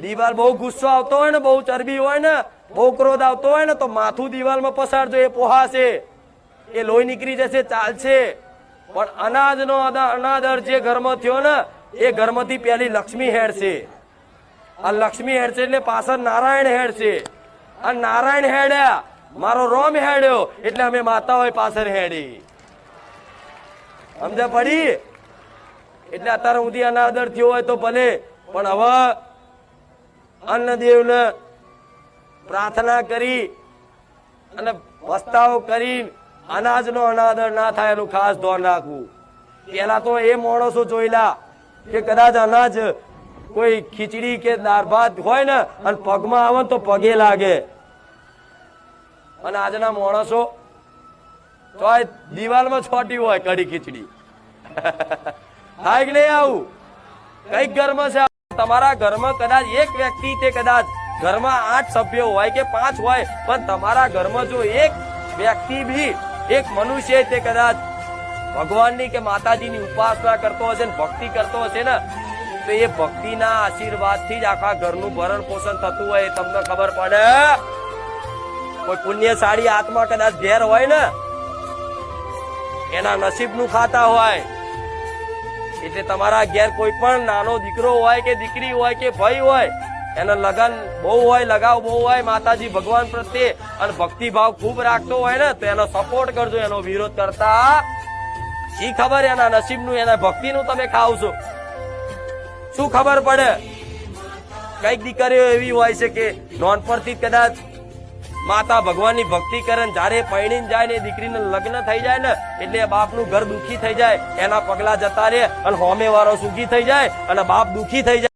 દિવાલ બહુ ગુસ્સો આવતો હોય ને, બહુ ચરબી હોય ને, બહુ ક્રોધ આવતો હોય ને, તો માથું દિવાલમાં પસારજો, એ પોહાશે, એ લોહી નીકળી જશે, ચાલશે. પણ અનાજનો અનાદર જે ઘરમાં થયો ને, એ ઘરમાંથી પેલી લક્ષ્મી હેડશે. આ લક્ષ્મી હેડશે એટલે પાછળ નારાયણ હેડશે. આ નારાયણ હેડ્યા, મારો રોમ હેડ્યો એટલે અમે માતાઓએ પાછળ હેડી. સમજ પડી? એટલે અત્યારે સુધી અનાદર થયો હોય તો ભલે, પણ હવે અન્નદેવને પ્રાર્થના કરી અને વસ્તાઓ કરી અનાજનો અનાદર ના થાય એનું ખાસ ધ્યાન રાખવું. પેલા તો એ માણસો જોયેલા કે કદાચ અનાજ કોઈ ખીચડી કે દાળ ભાત હોય ને અને પગમાં આવે તો પગે લાગે. અને આજના માણસો તો દિવાલમાં છોટી હોય કઢી ખીચડી. થાય કે નહીં આવું? કઈક ઘરમાં છે. તમારા ઘરમાં કદાચ એક વ્યક્તિ, તે કદાચ ઘરમાં 8 સભ્યો હોય કે 5 હોય, પણ તમારા ઘરમાં જો એક વ્યક્તિ બી, એક મનુષ્ય તે કદાચ ભગવાનની કે માતાજીની ઉપાસના કરતો હશે ને ભક્તિ કરતો હશે ને, તો એ ભક્તિના આશીર્વાદથી જ આખા ઘરનું ભરણ પોષણ થતું હોય. એ તમને ખબર પડે? કોઈ પુણ્યશાળી આત્મા કદાચ ઘેર હોય ને, એના નસીબનું ખાતા હોય. એટલે તમારા ઘેર કોઈ પણ નાનો દીકરો હોય કે દીકરી હોય કે ભાઈ હોય, એના લગન બહુ હોય, લગાવ બહુ હોય માતાજી ભગવાન પ્રત્યે, અને ભક્તિ ભાવ ખૂબ રાખતો હોય ને, તો એનો સપોર્ટ કરજો. એનો વિરોધ કરતા શી ખબર એના નસીબનું, એના ભક્તિનું તમે ખાવ છો, શું ખબર પડે? કઈક દીકરીઓ એવી હોય છે કે નોનપણથી કદાચ માતા ભગવાનની ભક્તિ કરે, જયારે પૈણીને જાય ને દીકરીને લગ્ન થઈ જાય ને, એટલે બાપનું ઘર દુખી થઈ જાય, એના પગલા જતા રહે અને હોમે વાળો સુખી થઈ જાય અને બાપ દુખી થઈ જાય.